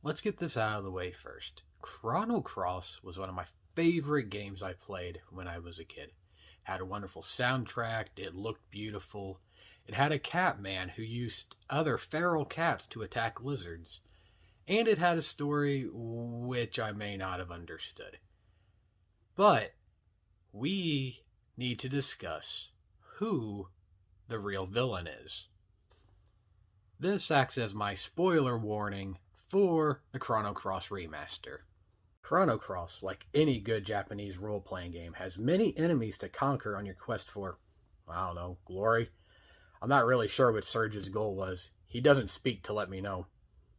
Let's get this out of the way first. Chrono Cross was one of my favorite games I played when I was a kid. It had a wonderful soundtrack, it looked beautiful. It had a cat man who used other feral cats to attack lizards. And it had a story which I may not have understood. But we need to discuss who the real villain is. This acts as my spoiler warning for the Chrono Cross remaster. Chrono Cross, like any good Japanese role-playing game, has many enemies to conquer on your quest for, I don't know, glory. I'm not really sure what Serge's goal was. He doesn't speak to let me know.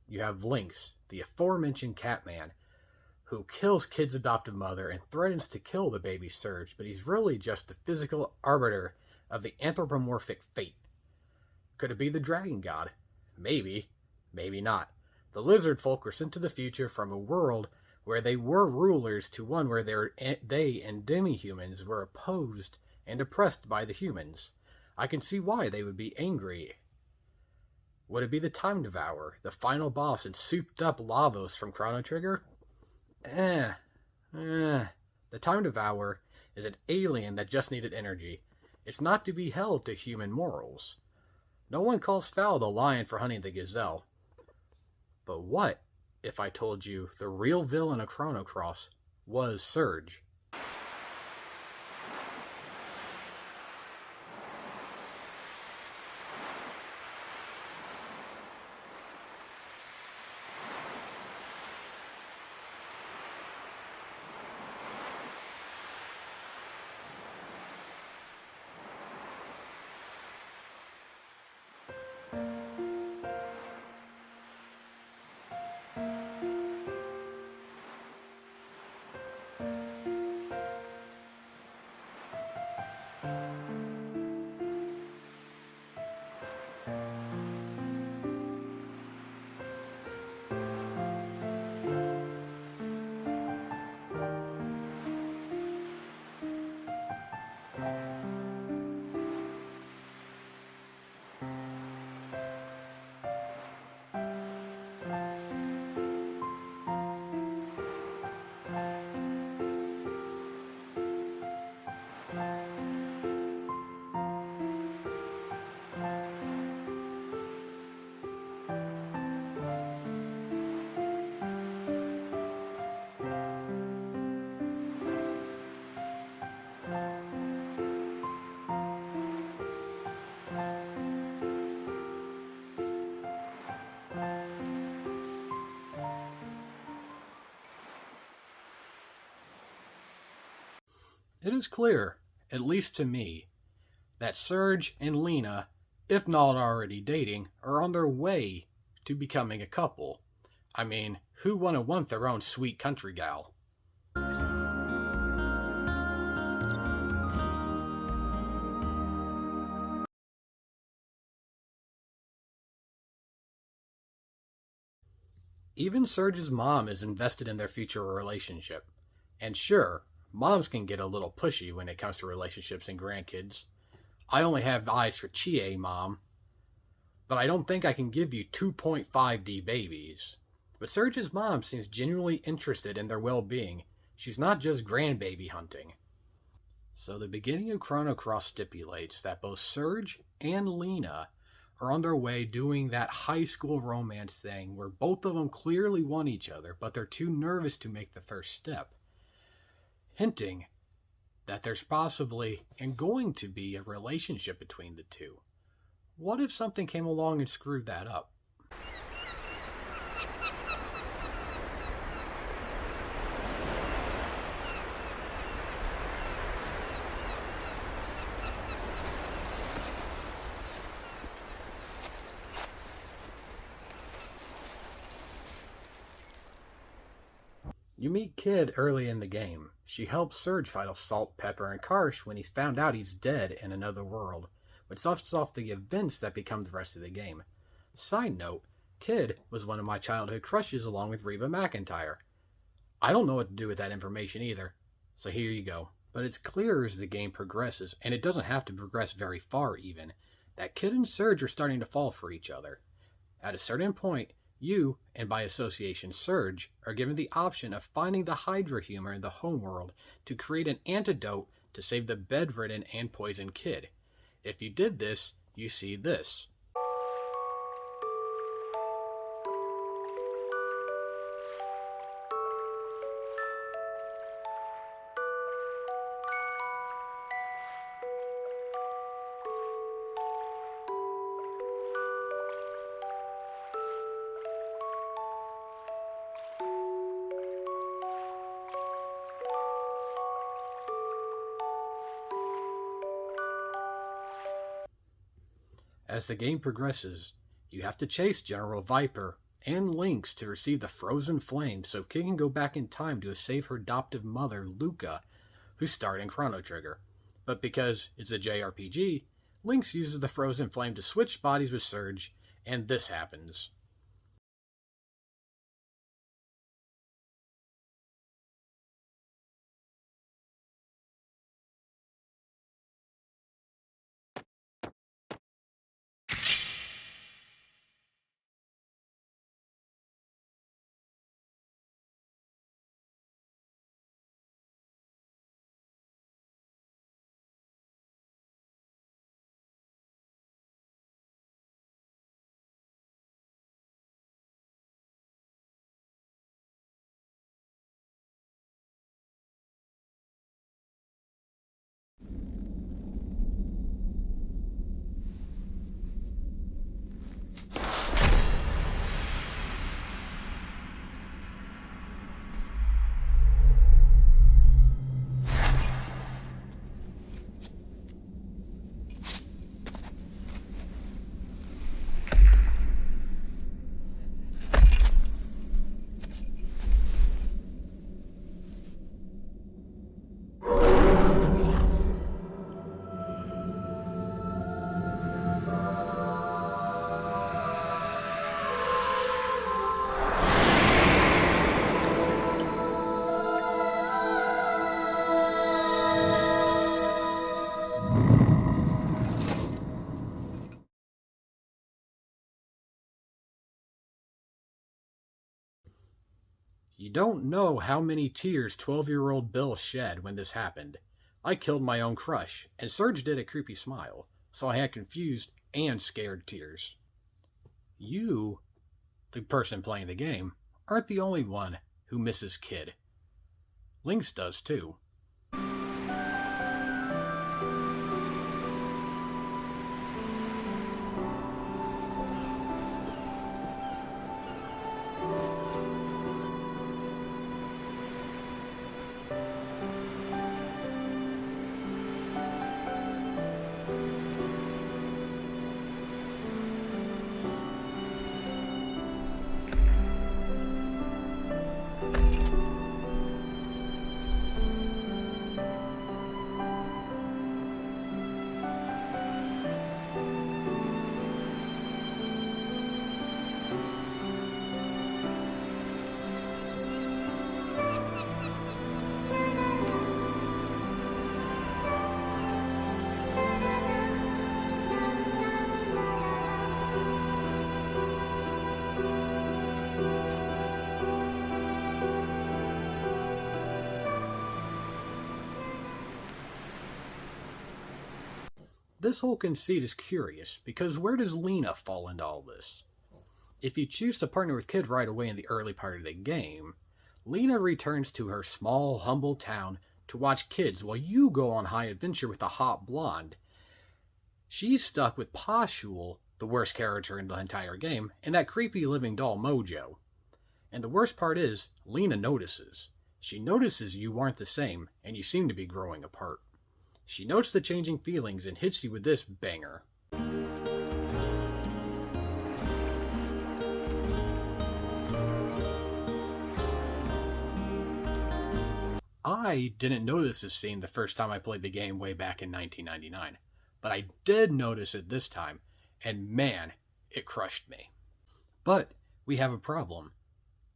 You have Lynx, the aforementioned Catman, who kills Kid's adoptive mother and threatens to kill the baby Serge, but he's really just the physical arbiter of the anthropomorphic fate. Could it be the dragon god? Maybe. Maybe not. The lizard folk were sent to the future from a world where they were rulers to one where they and demi-humans were opposed and oppressed by the humans. I can see why they would be angry. Would it be the Time Devourer, the final boss and souped-up Lavos from Chrono Trigger? The Time Devourer is an alien that just needed energy. It's not to be held to human morals. No one calls foul the lion for hunting the gazelle. But what if I told you the real villain of Chrono Cross was Serge? It is clear, at least to me, that Serge and Lena, if not already dating, are on their way to becoming a couple. I mean, who wouldn't want their own sweet country gal? Even Serge's mom is invested in their future relationship. And sure, moms can get a little pushy when it comes to relationships and grandkids. I only have eyes for Chie, Mom. But I don't think I can give you 2.5D babies. But Serge's mom seems genuinely interested in their well-being. She's not just grandbaby hunting. So the beginning of Chrono Cross stipulates that both Serge and Lena are on their way doing that high school romance thing where both of them clearly want each other, but they're too nervous to make the first step. Hinting that there's possibly and going to be a relationship between the two. What if something came along and screwed that up? You meet Kid early in the game. She helps Serge fight off Salt, Pepper, and Karsh when he's found out he's dead in another world, which sets off the events that become the rest of the game. Side note, Kid was one of my childhood crushes along with Reba McEntire. I don't know what to do with that information either, so here you go. But it's clear as the game progresses, and it doesn't have to progress very far even, that Kid and Serge are starting to fall for each other. At a certain point, You, and by association Serge, are given the option of finding the Hydra humor in the homeworld to create an antidote to save the bedridden and poisoned kid. If you did this, you see this. As the game progresses, you have to chase General Viper and Lynx to receive the frozen flame so Kid can go back in time to save her adoptive mother, Luca, who starred in Chrono Trigger. But because it's a JRPG, Lynx uses the frozen flame to switch bodies with Serge, and this happens. You don't know how many tears 12-year-old Bill shed when this happened. I killed my own crush, and Serge did a creepy smile, so I had confused and scared tears. You, the person playing the game, aren't the only one who misses Kid. Lynx does too. This whole conceit is curious, because where does Lena fall into all this? If you choose to partner with Kid right away in the early part of the game, Lena returns to her small, humble town to watch kids while you go on high adventure with a hot blonde. She's stuck with Poshul, the worst character in the entire game, and that creepy living doll Mojo. And the worst part is, Lena notices. She notices you aren't the same, and you seem to be growing apart. She notes the changing feelings and hits you with this banger. I didn't notice this scene the first time I played the game way back in 1999, but I did notice it this time, and man, it crushed me. But we have a problem.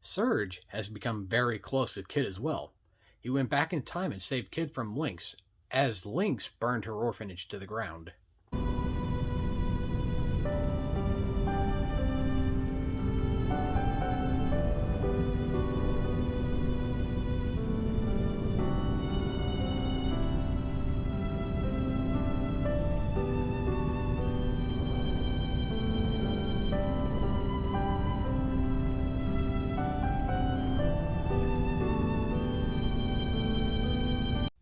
Serge has become very close with Kid as well. He went back in time and saved Kid from Lynx, as Lynx burned her orphanage to the ground.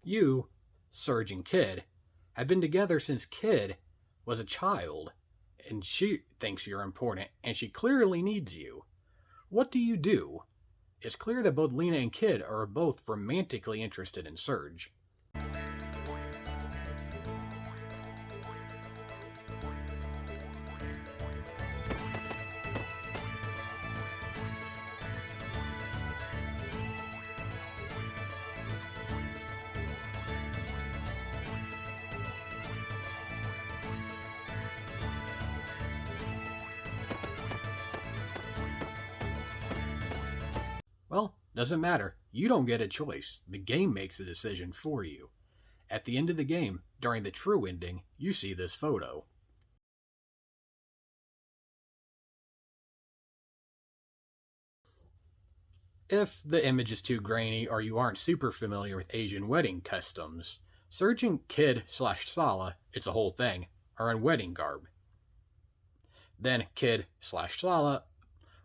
You, Serge and Kid, have been together since Kid was a child, and she thinks you're important, and she clearly needs you. What do? It's clear that both Lena and Kid are both romantically interested in Serge. Well, doesn't matter. You don't get a choice. The game makes the decision for you. At the end of the game, during the true ending, you see this photo. If the image is too grainy or you aren't super familiar with Asian wedding customs, Serge and Kid/Sala, it's a whole thing, are in wedding garb. Then Kid/Sala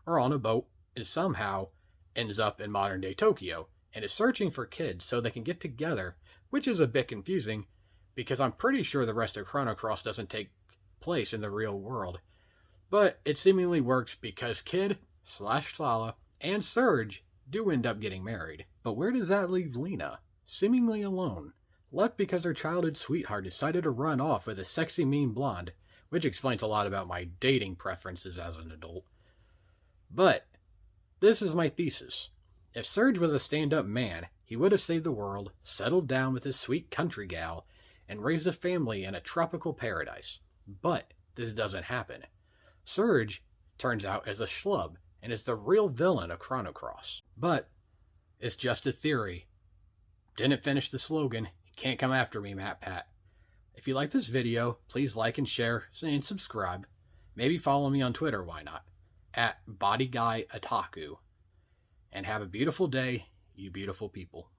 are on a boat and somehow ends up in modern-day Tokyo and is searching for Kid so they can get together, which is a bit confusing because I'm pretty sure the rest of Chrono Cross doesn't take place in the real world. But it seemingly works because Kid/Sala and Serge do end up getting married. But where does that leave Lena? Seemingly alone. Left because her childhood sweetheart decided to run off with a sexy mean blonde, which explains a lot about my dating preferences as an adult. But this is my thesis. If Serge was a stand-up man, he would have saved the world, settled down with his sweet country gal, and raised a family in a tropical paradise. But this doesn't happen. Serge turns out as a schlub and is the real villain of Chrono Cross. But it's just a theory. Didn't finish the slogan. Can't come after me, Matt Pat. If you like this video, please like and share and subscribe. Maybe follow me on Twitter, why not? @BodyGuyOtaku. And have a beautiful day, you beautiful people.